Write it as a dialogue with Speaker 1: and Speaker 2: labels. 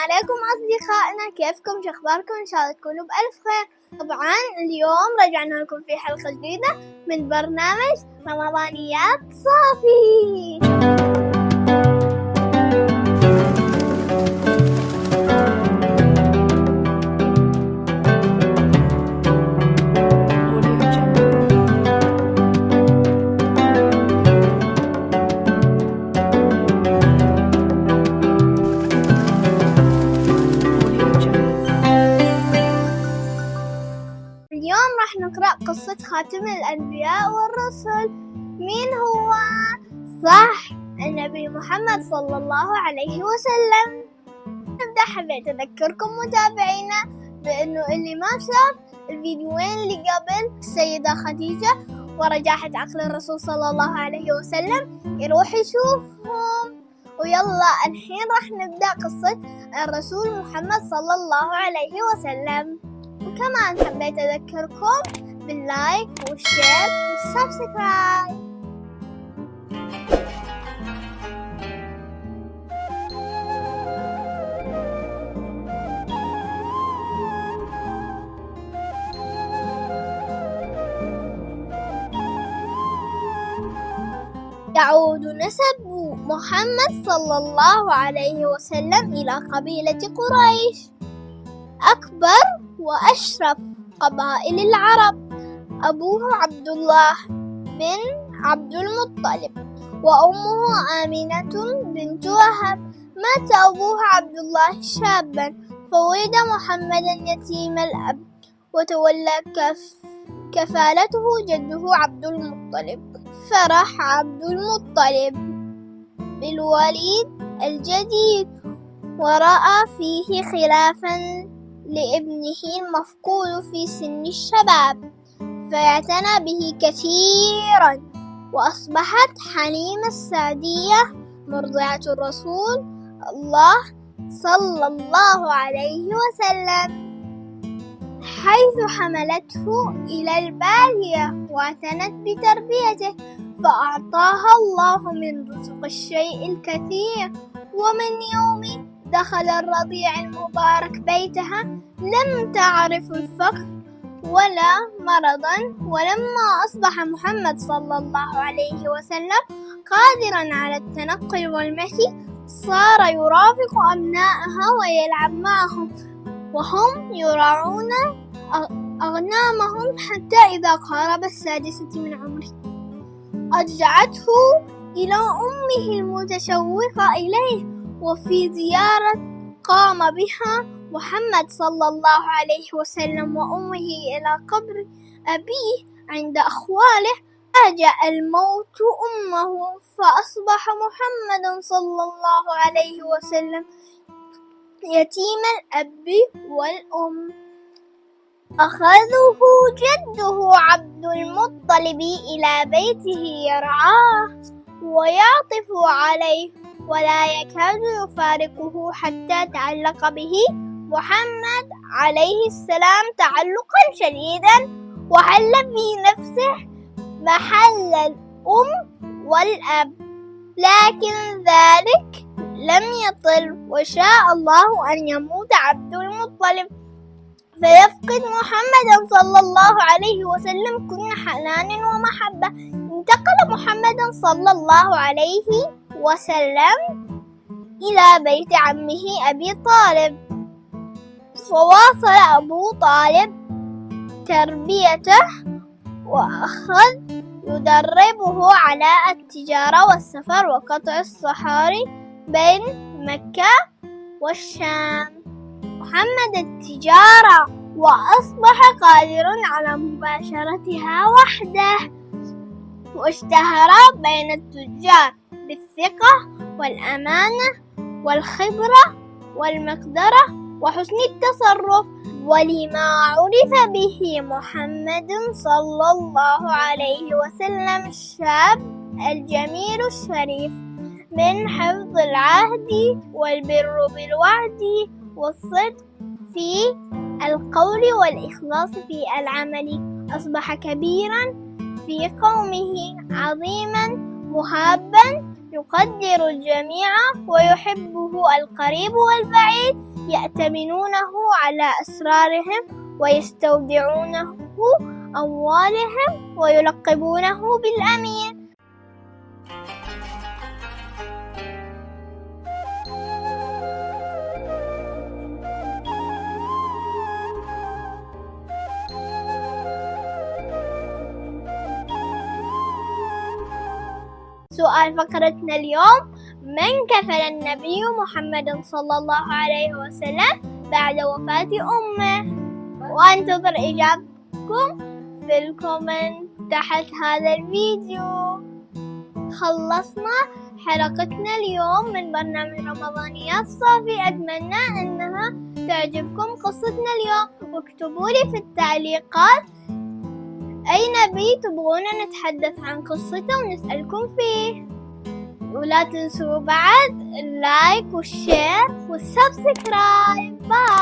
Speaker 1: عليكم أصدقائنا، كيفكم؟ شو أخباركم؟ إن شاء الله تكونوا بألف خير. طبعا اليوم رجعنا لكم في حلقة جديدة من برنامج رمضانيات صافي. اليوم راح نقرأ قصة خاتم الأنبياء والرسل. مين هو؟ صح، النبي محمد صلى الله عليه وسلم. نبدأ. حبيت أذكركم متابعينا بأنه اللي ما شاف الفيديوين اللي قبل السيدة خديجة ورجاحة عقل الرسول صلى الله عليه وسلم يروح يشوفهم. ويلا الحين راح نبدأ قصة الرسول محمد صلى الله عليه وسلم. وكمان حبيت أذكركم باللايك والشير والسبسكرايب. يعود نسب محمد صلى الله عليه وسلم إلى قبيلة قريش، أكبر وأشرف قبائل العرب. أبوه عبد الله بن عبد المطلب وأمه آمنة بنت وهب. مات أبوه عبد الله شابا، فولد محمدا يتيم الأب، وتولى كفالته جده عبد المطلب. فرح عبد المطلب بالوليد الجديد ورأى فيه خلافا لابنه المفقود في سن الشباب، فاعتنى به كثيرا، وأصبحت حليمة السعدية مرضعة الرسول الله صلى الله عليه وسلم، حيث حملته إلى البادية واعتنت بتربيته، فأعطاها الله من رزق الشيء الكثير. ومن يوم دخل الرضيع المبارك بيتها لم تعرف الفقر ولا مرضا. ولما أصبح محمد صلى الله عليه وسلم قادرا على التنقل والمشي، صار يرافق أبنائها ويلعب معهم، وهم يراعون أغنامهم، حتى إذا قارب 6 من عمره أرجعته إلى أمه المتشوقة إليه. وفي زيارة قام بها محمد صلى الله عليه وسلم وأمه إلى قبر أبيه عند أخواله، فاجأ الموت أمه، فأصبح محمد صلى الله عليه وسلم يتيم الأب والأم. أخذه جده عبد المطلب إلى بيته يرعاه ويعطف عليه، ولا يكاد يفارقه حتى تعلق به محمد عليه السلام تعلقا شديدا، وحل في نفسه محل الأم والأب. لكن ذلك لم يطل، وشاء الله أن يموت عبد المطلب فيفقد محمدا صلى الله عليه وسلم كل حنان ومحبة. انتقل محمد صلى الله عليه وسلم إلى بيت عمه أبي طالب، فواصل أبو طالب تربيته، وأخذ يدربه على التجارة والسفر وقطع الصحاري بين مكة والشام. محمد التجارة، وأصبح قادر على مباشرتها وحده، واشتهر بين التجار بالثقة والأمانة والخبرة والمقدرة وحسن التصرف. ولما عرف به محمد صلى الله عليه وسلم الشاب الجميل الشريف من حفظ العهد والبر بالوعد والصدق في القول والإخلاص في العمل. أصبح كبيرا في قومه، عظيما مهابا، يقدر الجميع ويحبه القريب والبعيد، يأتمنونه على أسرارهم ويستودعونه أموالهم ويلقبونه بالأمين. سؤال فقرتنا اليوم: من كفل النبي محمد صلى الله عليه وسلم بعد وفاة أمه؟ وانتظر إجابتكم في الكومنت تحت هذا الفيديو. خلصنا حلقتنا اليوم من برنامج رمضانيات صافي. أتمنى أنها تعجبكم قصتنا اليوم، واكتبوا لي في التعليقات أي نبي تبغون نتحدث عن قصته ونسألكم فيه. ولا تنسوا بعد اللايك والشير والسبسكرايب. باي.